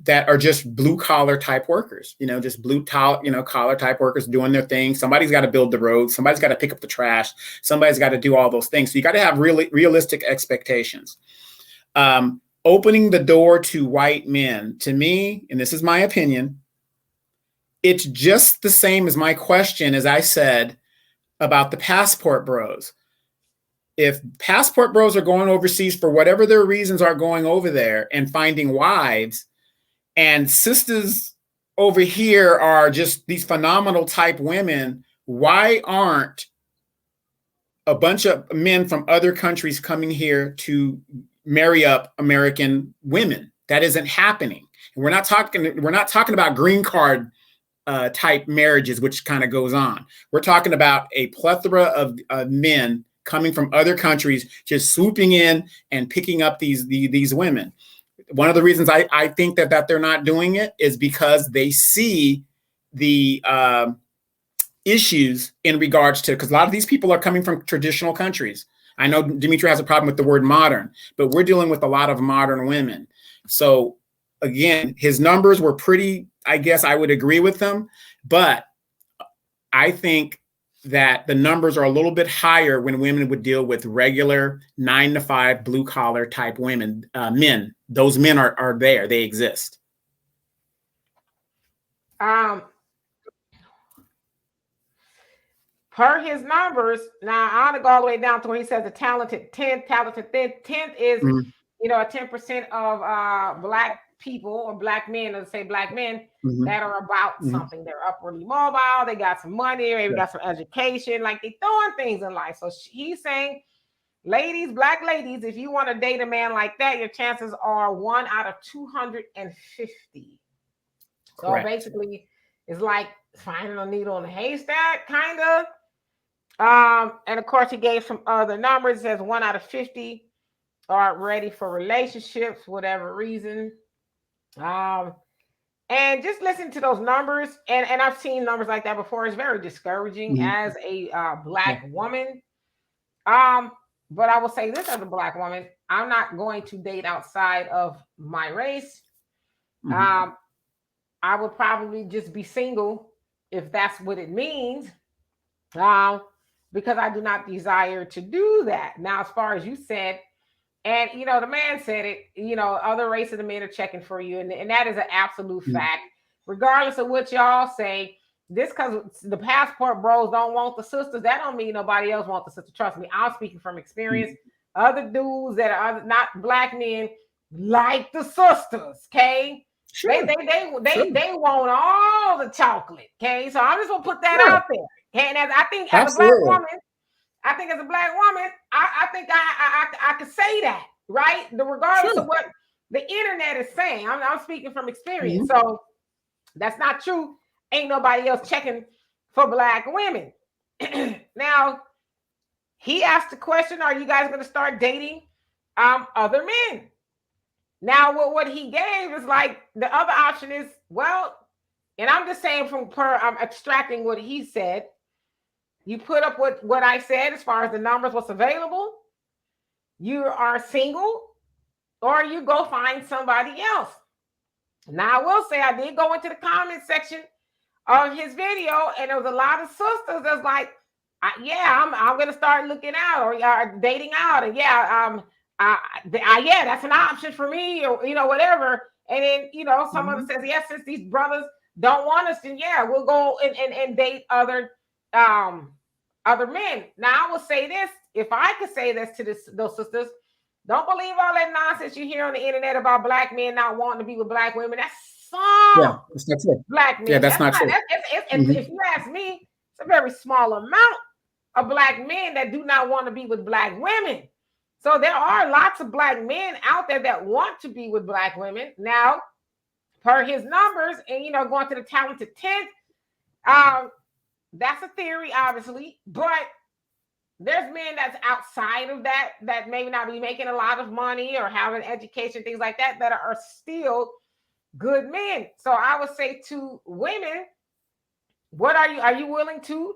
that are just blue collar type workers, just collar type workers doing their thing. Somebody's got to build the roads. Somebody's got to pick up the trash. Somebody's got to do all those things. So you got to have really realistic expectations. Opening the door to white men, to me, and this is my opinion, it's just the same as my question, as I said, about the passport bros. If passport bros are going overseas for whatever their reasons are going over there and finding wives, And sisters over here are just these phenomenal type women. Why aren't a bunch of men from other countries coming here to marry up American women? That isn't happening. And we're not talking about green card type marriages, which kind of goes on. We're talking about a plethora of men coming from other countries, just swooping in and picking up these women. One of the reasons I think that they're not doing it is because they see the issues in regards to, because a lot of these people are coming from traditional countries. I know Demetra has a problem with the word modern, but we're dealing with a lot of modern women. So again, his numbers were pretty, I guess I would agree with them, but I think that the numbers are a little bit higher when women would deal with regular 9-to-5 blue collar type women, men. Those men are there. They exist. Per his numbers, now I want to go all the way down to where he says the talented 10th is, you know, a 10% of Black people or Black men, let's say Black men that are about something. They're upwardly mobile. They got some money, maybe got some education, like they throwing things in life. So he's saying, ladies, Black ladies, if you want to date a man like that, your chances are 1 out of 250. So basically, it's like finding a needle in a haystack, kind of. And of course, he gave some other numbers. It says 1 out of 50 are ready for relationships, whatever reason. And just listen to those numbers. And I've seen numbers like that before. It's very discouraging as a Black woman. But I will say this as a Black woman, I'm not going to date outside of my race. I would probably just be single if that's what it means. Because I do not desire to do that. Now, as far as you said, and you know, the man said it, you know, other races of men are checking for you, and that is an absolute fact. Regardless of what y'all say, this because the passport bros don't want the sisters, that don't mean nobody else wants the sister. Trust me, I'm speaking from experience. Other dudes that are not Black men like the sisters, okay? Sure. They want all the chocolate, okay? So I'm just gonna put that out there. Okay, and I think as a Black woman, I think I could say that, right? Regardless of what the internet is saying, I'm speaking from experience. So that's not true. Ain't nobody else checking for Black women. Now, he asked the question, are you guys going to start dating other men? Now, what he gave is like, the other option is, well, and I'm just saying I'm extracting what he said. You put up what I said as far as the numbers, what's available. You are single, or you go find somebody else. Now, I will say I did go into the comment section of his video, and there was a lot of sisters that's like, I'm going to start looking out or dating out, and that's an option for me, or you know, whatever. And then you know, some of them says, yes, since these brothers don't want us, then we'll go and date other men. Now, I will say this: if I could say this to those sisters, don't believe all that nonsense you hear on the internet about Black men not wanting to be with Black women. That's that's not true. Black men. Yeah, that's not true. If you ask me, it's a very small amount of Black men that do not want to be with Black women. So there are lots of Black men out there that want to be with Black women. Now, per his numbers, and you know, going to the talented 10th, that's a theory, obviously, but there's men that's outside of that maybe not be making a lot of money or having education, things like that are still good men. So I would say to women, are you willing to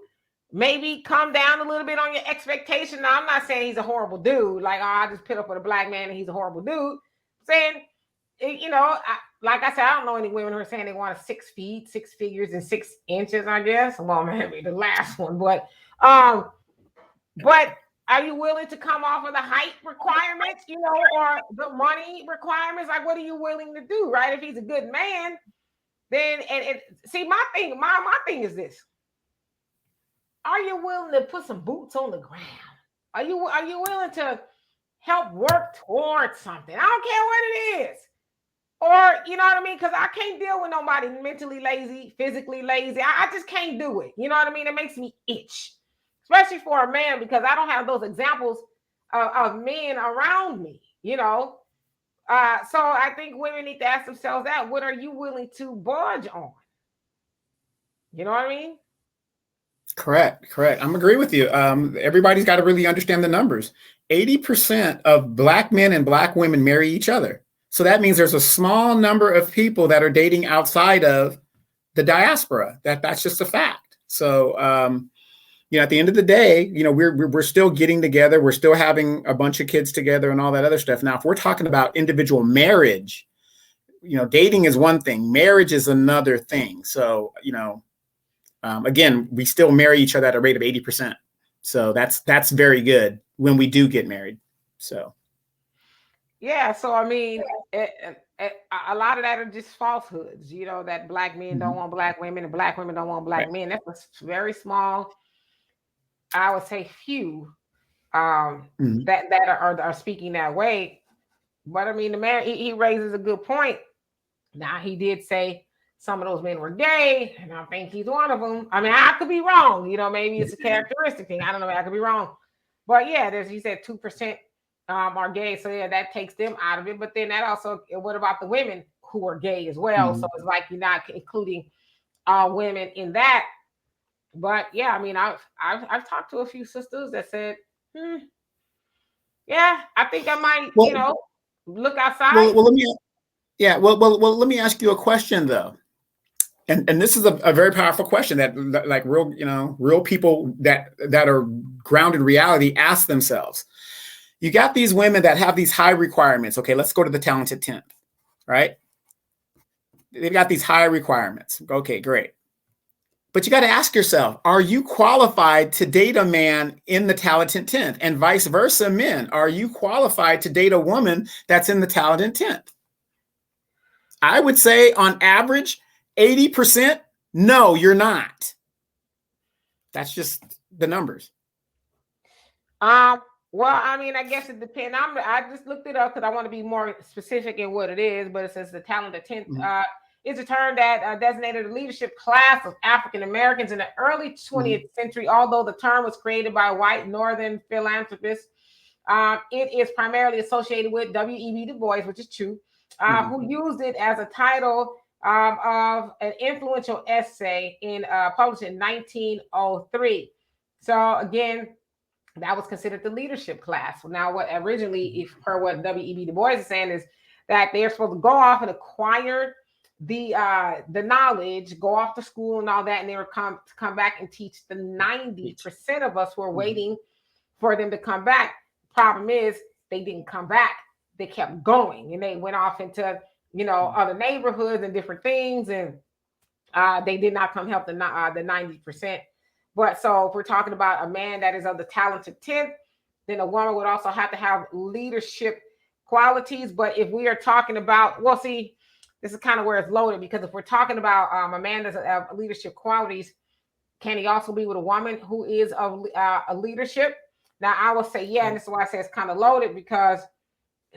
maybe come down a little bit on your expectation? Now, I'm not saying he's a horrible dude. Like, I just put up with a Black man and he's a horrible dude. I'm saying, you know, like I said, I don't know any women who are saying they want 6 feet, 6 figures, and 6 inches, I guess. Well, maybe the last one, but are you willing to come off of the height requirements, you know, or the money requirements? Like, what are you willing to do, right? If he's a good man, then see, my thing is this: are you willing to put some boots on the ground? Are you willing to help work towards something? I don't care what it is. Or, you know what I mean? Because I can't deal with nobody mentally lazy, physically lazy. I just can't do it. You know what I mean? It makes me itch, especially for a man, because I don't have those examples of men around me, you know? So I think women need to ask themselves that. What are you willing to budge on? You know what I mean? Correct. I'm agree with you. Everybody's got to really understand the numbers. 80% of Black men and Black women marry each other. So that means there's a small number of people that are dating outside of the diaspora. That's just a fact. So, at the end of the day, we're still getting together. We're still having a bunch of kids together and all that other stuff. Now, if we're talking about individual marriage, dating is one thing. Marriage is another thing. So, again, we still marry each other at a rate of 80%. So that's very good when we do get married. So. Yeah. So, I mean, a lot of that are just falsehoods, that Black men don't want Black women and Black women don't want Black men. That's a very small, I would say few that are speaking that way. But I mean, the man, he raises a good point. Now, he did say some of those men were gay, and I think he's one of them. I mean, I could be wrong. Maybe it's a characteristic thing. I don't know. I could be wrong. But yeah, he said 2% are gay. So yeah, that takes them out of it. But then that also, what about the women who are gay as well? So it's like you're not including women in that. But yeah, I mean, I've talked to a few sisters that said, yeah, I think I might, look outside. Well, let me ask you a question though. And this is a very powerful question that like real people that are grounded in reality ask themselves. You got these women that have these high requirements. Okay, let's go to the talented 10th, right? They've got these high requirements. Okay, great. But you got to ask yourself, are you qualified to date a man in the talented 10th? And vice versa, men, are you qualified to date a woman that's in the talented 10th? I would say on average, 80%, no, you're not. That's just the numbers. Well, I mean, I guess it depends. I just looked it up because I want to be more specific in what it is, but it says the talented 10th is a term that designated a leadership class of African Americans in the early 20th century. Although the term was created by white Northern philanthropists, it is primarily associated with W.E.B. Du Bois, which is true, who used it as a title of an influential essay published in 1903. So again, that was considered the leadership class. Now, what originally, what W.E.B. Du Bois is saying is that they're supposed to go off and acquire the knowledge, go off to school and all that, and they would come back and teach the 90% of us who are waiting for them to come back. Problem is, they didn't come back. They kept going, and they went off into other neighborhoods and different things, and they did not come help the 90%. But so if we're talking about a man that is of the talented 10th, then a woman would also have to have leadership qualities. But if we are talking about, well, see, this is kind of where it's loaded, because if we're talking about a man that's of leadership qualities, can he also be with a woman who is of a leadership? Now, I will say, yeah, and this is why I say it's kind of loaded, because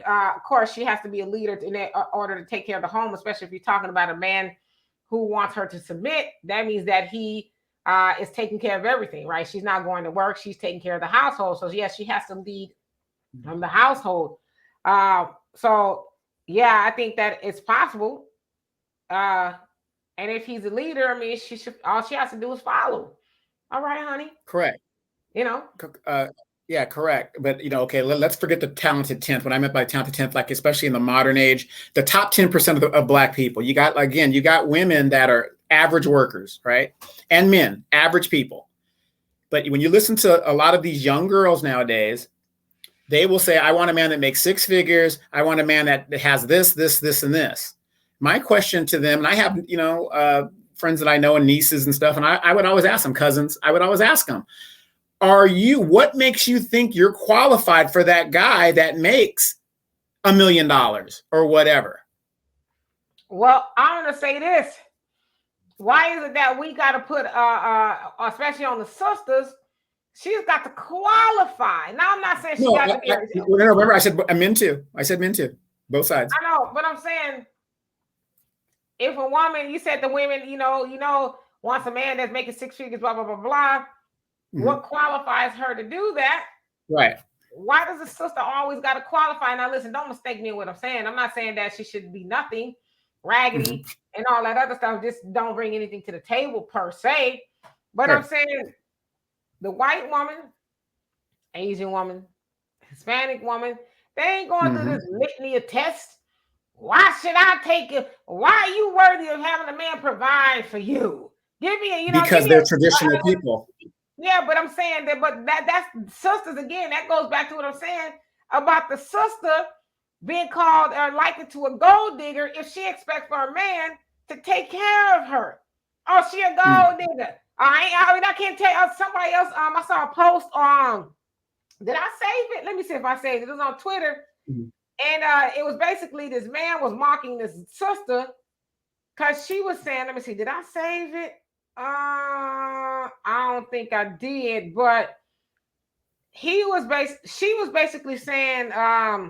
of course, she has to be a leader in order to take care of the home, especially if you're talking about a man who wants her to submit. That means that he is taking care of everything, right? She's not going to work. She's taking care of the household. So yes, she has to lead the household. So yeah, I think that it's possible. And if he's a leader, I mean, all she has to do is follow. All right, honey. Correct. Yeah, correct. But, okay, let's forget the talented 10th. What I meant by talented 10th, like especially in the modern age, the top 10% of Black people, you got women that are average workers, right? And men, average people. But when you listen to a lot of these young girls nowadays, they will say, I want a man that makes 6 figures. I want a man that has this, and this. My question to them, and I have, friends that I know and nieces and stuff, and I would always ask them, cousins, I would always ask them, what makes you think you're qualified for that guy that makes $1 million or whatever? Well, I'm going to say this. Why is it that we got to put, especially on the sisters, she's got to qualify? Now, I'm not saying she got to be. Remember, I said men too. I said men too. Both sides. I know, but I'm saying if a woman, you said the women, wants a man that's making 6 figures, blah, blah, blah, blah. What qualifies her to do that? Right. Why does a sister always got to qualify? Now, listen, don't mistake me in what I'm saying. I'm not saying that she should be nothing, raggedy, and all that other stuff. Just don't bring anything to the table per se. But I'm saying the white woman, Asian woman, Hispanic woman, they ain't going through this litany of tests. Why should I take you? Why are you worthy of having a man provide for you? Give me because they're traditional people. Yeah, but I'm saying that, but that's sisters again. That goes back to what I'm saying about the sister being called or likened to a gold digger if she expects for a man to take care of her. Oh, she a gold digger. I can't tell somebody else. I saw a post on. Did I save it? Let me see if I saved it. It was on Twitter. And it was basically this man was mocking this sister because she was saying, let me see, did I save it? I don't think I did, but she was basically saying, I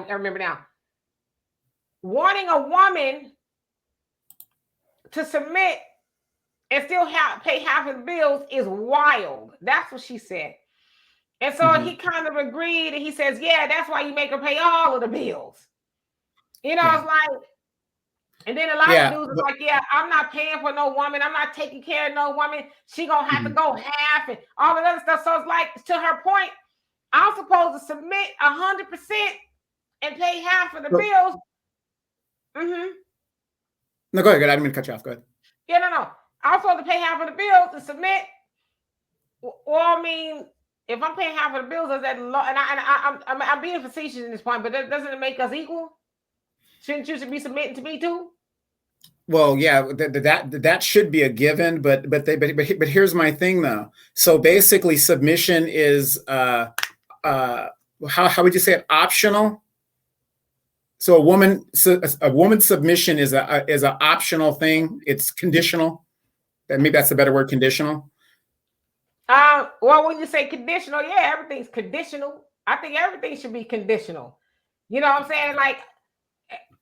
remember now. Wanting a woman to submit and still pay half of the bills is wild. That's what she said. And so he kind of agreed, and he says, yeah, that's why you make her pay all of the bills. It's like, and then a lot of dudes are like, yeah, I'm not paying for no woman. I'm not taking care of no woman. She going to have to go half and all of that other stuff. So it's like, to her point, I'm supposed to submit 100% and pay half of the bills. No, go ahead. I didn't mean to cut you off. Go ahead. Yeah, no. I'm supposed to pay half of the bills to submit. Well, I mean, if I'm paying half of the bills, is that low? And I'm being facetious in this point, but doesn't it make us equal? Shouldn't you be submitting to me too? Well, yeah, that should be a given, but here's my thing though. So basically, submission is how would you say it? Optional. So a woman's submission is an optional thing. It's conditional. Maybe that's a better word, conditional. Well, when you say conditional, yeah, everything's conditional. I think everything should be conditional. You know what I'm saying? Like,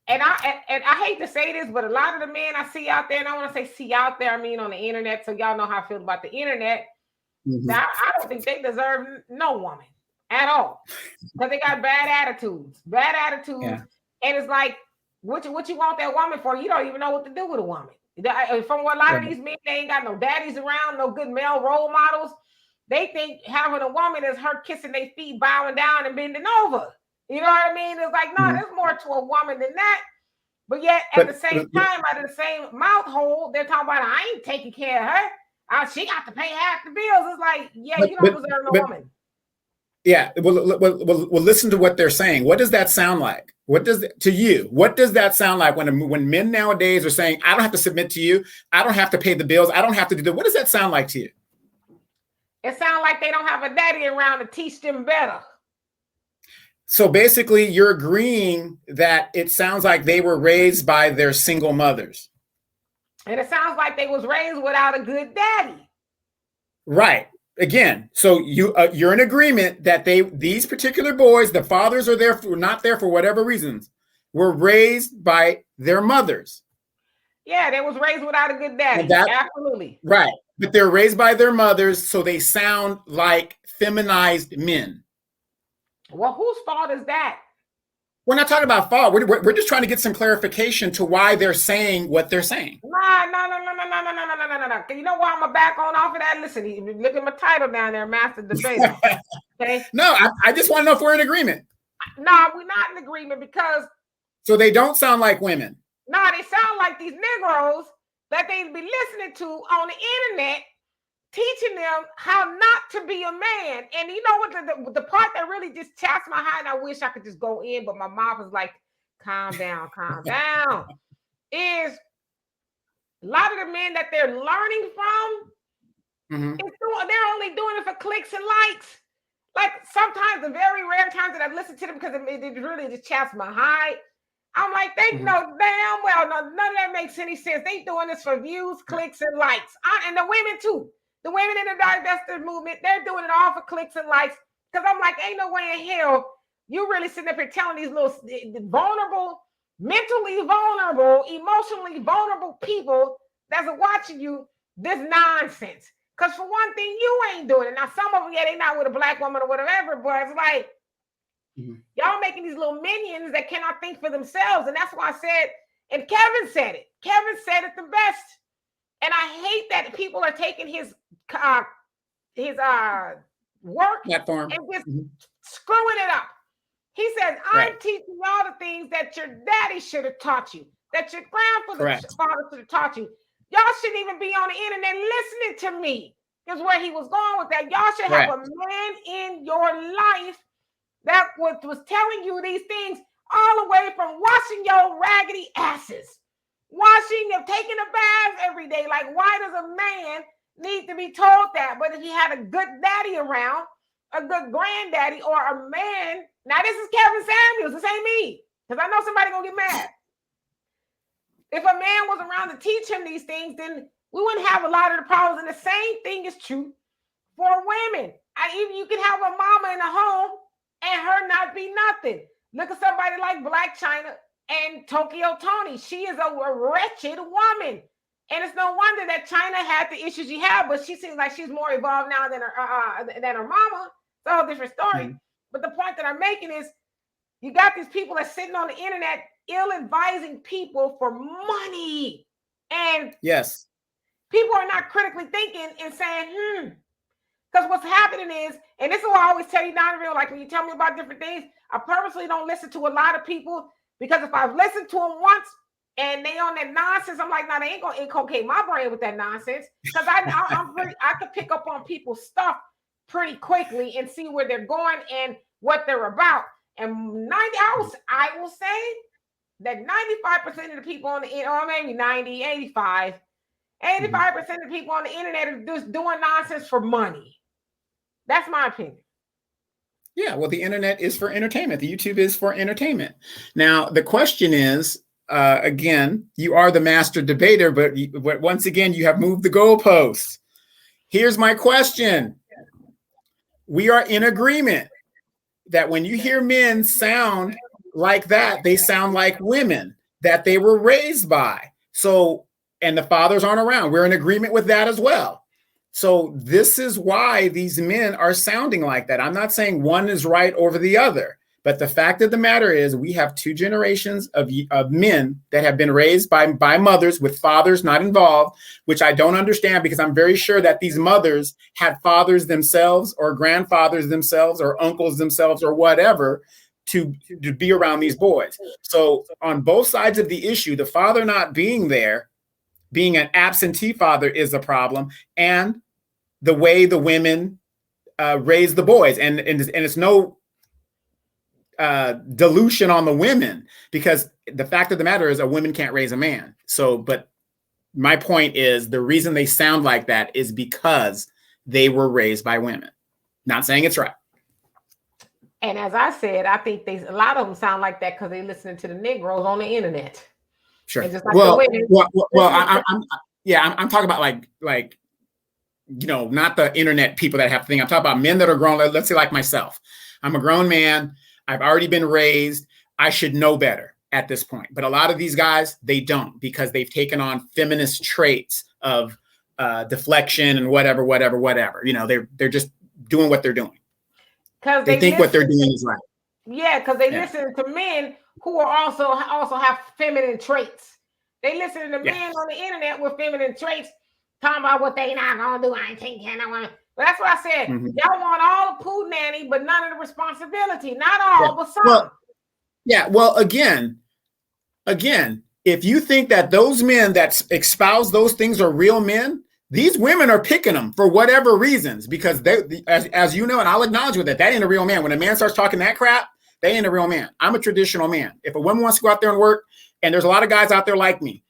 and I hate to say this, but a lot of the men I see out there, and I want to say see out there, I mean on the internet, so y'all know how I feel about the internet. Now, I don't think they deserve no woman at all because they got bad attitudes. Yeah. And it's like, what you want that woman for? You don't even know what to do with a woman. From what a lot of these men, they ain't got no daddies around, no good male role models. They think having a woman is her kissing their feet, bowing down and bending over. You know what I mean? It's like, no, there's more to a woman than that. But yet, at the same time, out of the same mouth hole, they're talking about, I ain't taking care of her. She got to pay half the bills. It's like, yeah, you don't deserve no woman. Yeah, well, listen to what they're saying. What does that sound like? What does that sound like when men nowadays are saying, I don't have to submit to you, I don't have to pay the bills, I don't have to do that? What does that sound like to you? It sounds like they don't have a daddy around to teach them better. So basically, you're agreeing that it sounds like they were raised by their single mothers. And it sounds like they was raised without a good daddy. Right. Again, so you're in agreement that these particular boys, the fathers are not there for whatever reasons, were raised by their mothers. Yeah, they was raised without a good daddy. Absolutely. Right. But they're raised by their mothers, so they sound like feminized men. Well, whose fault is that? We're not talking about fault. We're just trying to get some clarification to why they're saying what they're saying. No. You know why I'm going to back on off of that? Listen, look at my title down there, Master Debater. Okay? No, I just want to know if we're in agreement. No, we're not in agreement because... So they don't sound like women. No, they sound like these Negroes that they be listening to on the internet, teaching them how not to be a man. And you know what? The part that really just chaps my heart, and I wish I could just go in, but my mouth is like, calm down, is a lot of the men that they're learning from, they're only doing it for clicks and likes. Like sometimes, the very rare times that I've listened to them, because it really just chaps my heart, I'm like, they know damn well, none of that makes any sense. They doing this for views, clicks, and likes. And the women too. The women in the divestiture movement, they're doing it all for clicks and likes. Because I'm like, ain't no way in hell you really sitting up here telling these little vulnerable mentally vulnerable, emotionally vulnerable people that's watching you this nonsense. Because for one thing, you ain't doing it. Now, some of them, yeah, they not with a black woman or whatever, but it's like, y'all making these little minions that cannot think for themselves. And that's why I said, and Kevin said it. Kevin said it the best. And I hate that people are taking his work platform and just screwing it up. He says, I'm teaching y'all the things that your daddy should have taught you, that your grandfather should have taught you. Y'all shouldn't even be on the internet listening to me. Is where he was going with that. Y'all should have a man in your life that was telling you these things all the way from washing your raggedy asses, washing them, taking a bath every day. Like, why does a man need to be told that? But if he had a good daddy around, a good granddaddy, or a man. Now, this is Kevin Samuels. This ain't me, because I know somebody gonna get mad. If a man was around to teach him these things, then we wouldn't have a lot of the problems. And the same thing is true for women. Even you can have a mama in a home and her not be nothing. Look at somebody like Black China and Tokyo Tony. She is a wretched woman. And it's no wonder that China had the issues she had, but she seems like she's more evolved now than her mama. It's a whole different story. But the point that I'm making is you got these people that sitting on the internet ill-advising people for money. And people are not critically thinking and saying, because what's happening is, and this is what I always tell you, Donovan, like when you tell me about different things, I purposely don't listen to a lot of people, because if I've listened to them once and they on that nonsense, I'm like, no, they ain't gonna inculcate my brain with that nonsense, because I could pick up on people's stuff pretty quickly and see where they're going and what they're about. And I will say that 95% of the people on the internet, or maybe 90, 85% of the people on the internet are just doing nonsense for money. That's my opinion. Yeah, well, the internet is for entertainment. The YouTube is for entertainment. Now, the question is, again, you are the master debater, but once again, you have moved the goalposts. Here's my question. We are in agreement that when you hear men sound like that, they sound like women that they were raised by. So, and the fathers aren't around. We're in agreement with that as well. So this is why these men are sounding like that. I'm not saying one is right over the other, but the fact of the matter is we have two generations of men that have been raised by mothers with fathers not involved, which I don't understand, because I'm very sure that these mothers had fathers themselves or grandfathers themselves or uncles themselves or whatever to be around these boys. So on both sides of the issue, the father not being there, being an absentee father, is a problem, and the way the women raise the boys, and it's no dilution on the women, because the fact of the matter is a woman can't raise a man. So, but my point is the reason they sound like that is because they were raised by women. Not saying it's right. And as I said, I think a lot of them sound like that because they listening to the Negroes on the internet. Sure. Just like I'm talking about like, you know, not the internet people that have to think. I'm talking about men that are grown. Let's say like myself. I'm a grown man. I've already been raised. I should know better at this point. But a lot of these guys, they don't, because they've taken on feminist traits of deflection and whatever. You know, they're just doing what they're doing. Because they think what they're doing is right. Yeah, because they listen to men who are also have feminine traits. They listen to men on the internet with feminine traits, talking about what they not gonna do. I ain't taking care of one. But that's what I said. Y'all want all the poo nanny, but none of the responsibility. Not all, but some. Well, again, if you think that those men that espouse those things are real men, these women are picking them for whatever reasons, because they, as you know, and I'll acknowledge with that ain't a real man. When a man starts talking that crap, they ain't a real man. I'm a traditional man. If a woman wants to go out there and work, and there's a lot of guys out there like me,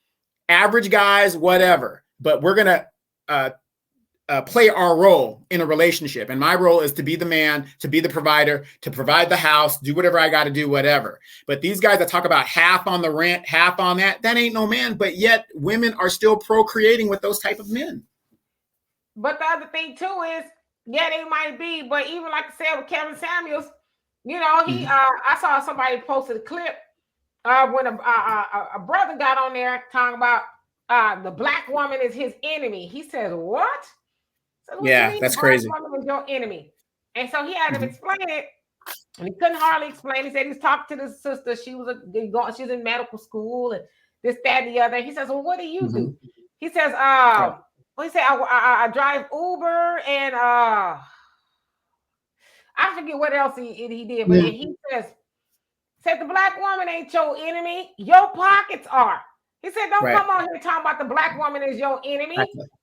average guys, whatever, but we're going to play our role in a relationship. And my role is to be the man, to be the provider, to provide the house, do whatever I got to do, whatever. But these guys that talk about half on the rent, half on that ain't no man. But yet women are still procreating with those type of men. But the other thing too is, yeah, they might be, but even like I said with Kevin Samuels, you know, I saw somebody posted a clip when a brother got on there talking about the black woman is his enemy. He says, "What?" So what you mean that's the black crazy. woman is your enemy? And so he had him explain it, and he couldn't hardly explain. He said he's talking to this sister. She was she's in medical school and this, that, and the other. He says, "Well, what do you do?" He says, well, he said, I drive Uber and I forget what else he did, but he said the black woman ain't your enemy. Your pockets are. He said, don't come on here talking about the black woman is your enemy.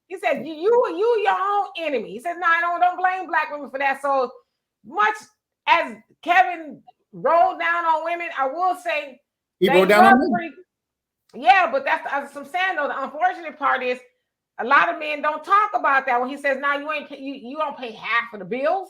He said, you your own enemy. He said, no, don't blame black women for that. So much as Kevin rolled down on women, I will say he rolled down on women. Yeah, but that's as I'm saying though. The unfortunate part is a lot of men don't talk about that when he says, "Now you don't pay half of the bills."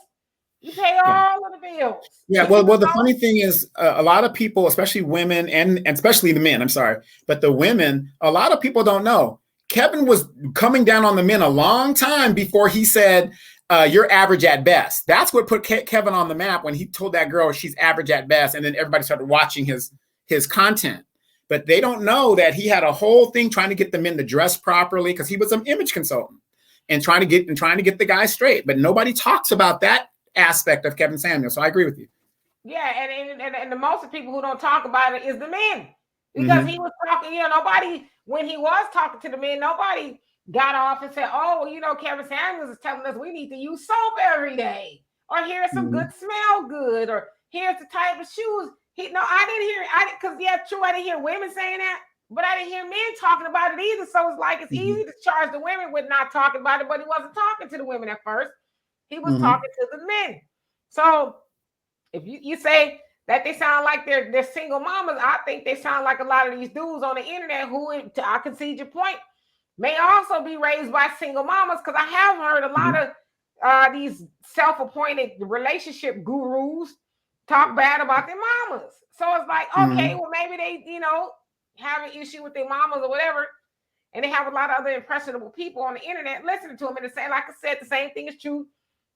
You pay all of the bills. Yeah, well, the funny thing is, a lot of people, especially women and especially the men, I'm sorry, but the women, a lot of people don't know. Kevin was coming down on the men a long time before he said, you're average at best. That's what put Kevin on the map when he told that girl she's average at best. And then everybody started watching his content. But they don't know that he had a whole thing trying to get the men to dress properly because he was an image consultant and trying to get the guys straight. But nobody talks about that aspect of Kevin Samuels. So I agree with you. Yeah, and the most of people who don't talk about it is the men. Because he was talking, nobody, when he was talking to the men, nobody got off and said, oh, Kevin Samuels is telling us we need to use soap every day. Or here's some good smell good. Or here's the type of shoes. I didn't hear, I didn't hear women saying that. But I didn't hear men talking about it either. So it's like it's easy to charge the women with not talking about it, but he wasn't talking to the women at first. He was talking to the men. So if you say that they sound like they're single mamas, I think they sound like a lot of these dudes on the internet who, I concede your point, may also be raised by single mamas, because I have heard a lot of these self-appointed relationship gurus talk bad about their mamas. So it's like, okay, well, maybe they, have an issue with their mamas or whatever, and they have a lot of other impressionable people on the internet listening to them, and the same, like I said, the same thing is true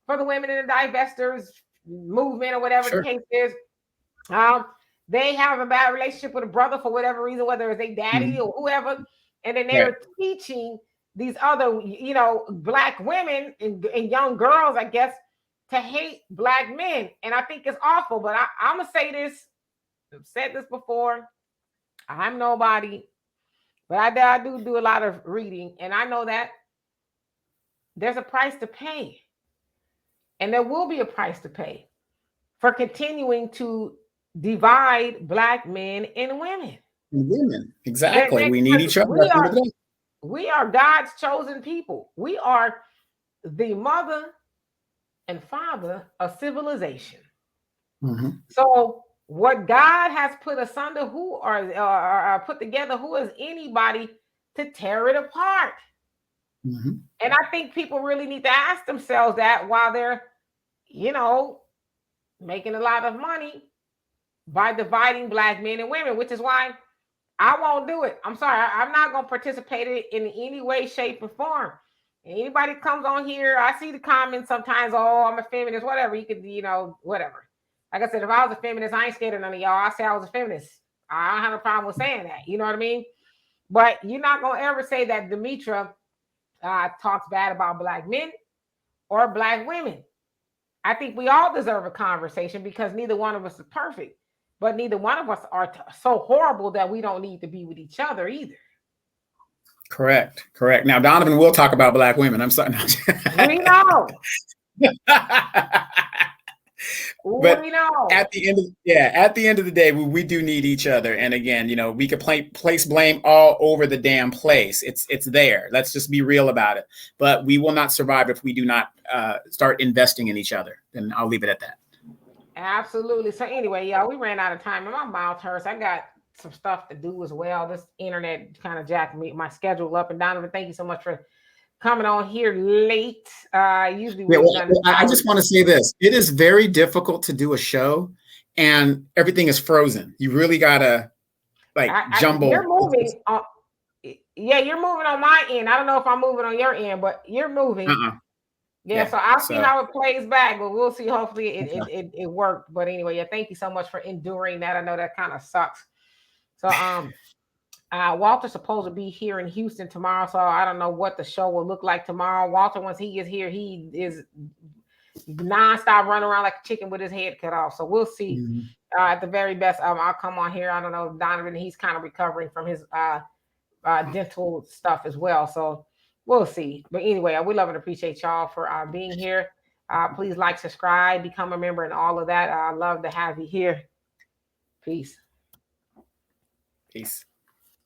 for the women in the divestors movement or whatever the case is. They have a bad relationship with a brother for whatever reason, whether it's a daddy or whoever, and then they're teaching these other, black women and young girls, I guess, to hate black men. And I think it's awful, but I'm gonna say this. I've said this before. I'm nobody, but I do a lot of reading, and I know that there's a price to pay, and there will be a price to pay for continuing to divide black men and women. Exactly. We need each other. We are God's chosen people. We are the mother and father of civilization. So what God has put asunder, who are put together, who is anybody to tear it apart? And I think people really need to ask themselves that while they're, making a lot of money by dividing black men and women, which is why I won't do it. I'm sorry. I'm not going to participate in any way, shape, or form. And anybody comes on here, I see the comments sometimes, oh, I'm a feminist, whatever. You could, whatever. Like I said, if I was a feminist, I ain't scared of none of y'all. I say I was a feminist. I don't have a problem with saying that. You know what I mean? But you're not going to ever say that Demetra talks bad about black men or black women. I think we all deserve a conversation because neither one of us is perfect. But neither one of us are so horrible that we don't need to be with each other either. Correct. Now, Donovan will talk about black women. I'm sorry. We know. But at the end of the day, we do need each other. And again, we could place blame all over the damn place. It's there. Let's just be real about it. But we will not survive if we do not start investing in each other. And I'll leave it at that. Absolutely. So anyway, y'all, we ran out of time and my mouth hurts. I got some stuff to do as well. This internet kind of jacked my schedule up. And Donovan, thank you so much for coming on here late. Usually I just want to say this. It is very difficult to do a show and everything is frozen. You really gotta jumble. You're moving. You're moving on my end. I don't know if I'm moving on your end, but you're moving. So I'll see how it plays back, but we'll see. Hopefully it worked. But anyway, thank you so much for enduring that. I know that kind of sucks. So Walter's supposed to be here in Houston tomorrow, so I don't know what the show will look like tomorrow. Walter, once he gets here, he is nonstop running around like a chicken with his head cut off. So we'll see. Mhm. At the very best, I'll come on here. I don't know, Donovan, he's kind of recovering from his dental stuff as well. So we'll see. But anyway, we love and appreciate y'all for being here. Please like, subscribe, become a member, and all of that. I love to have you here. Peace. Peace.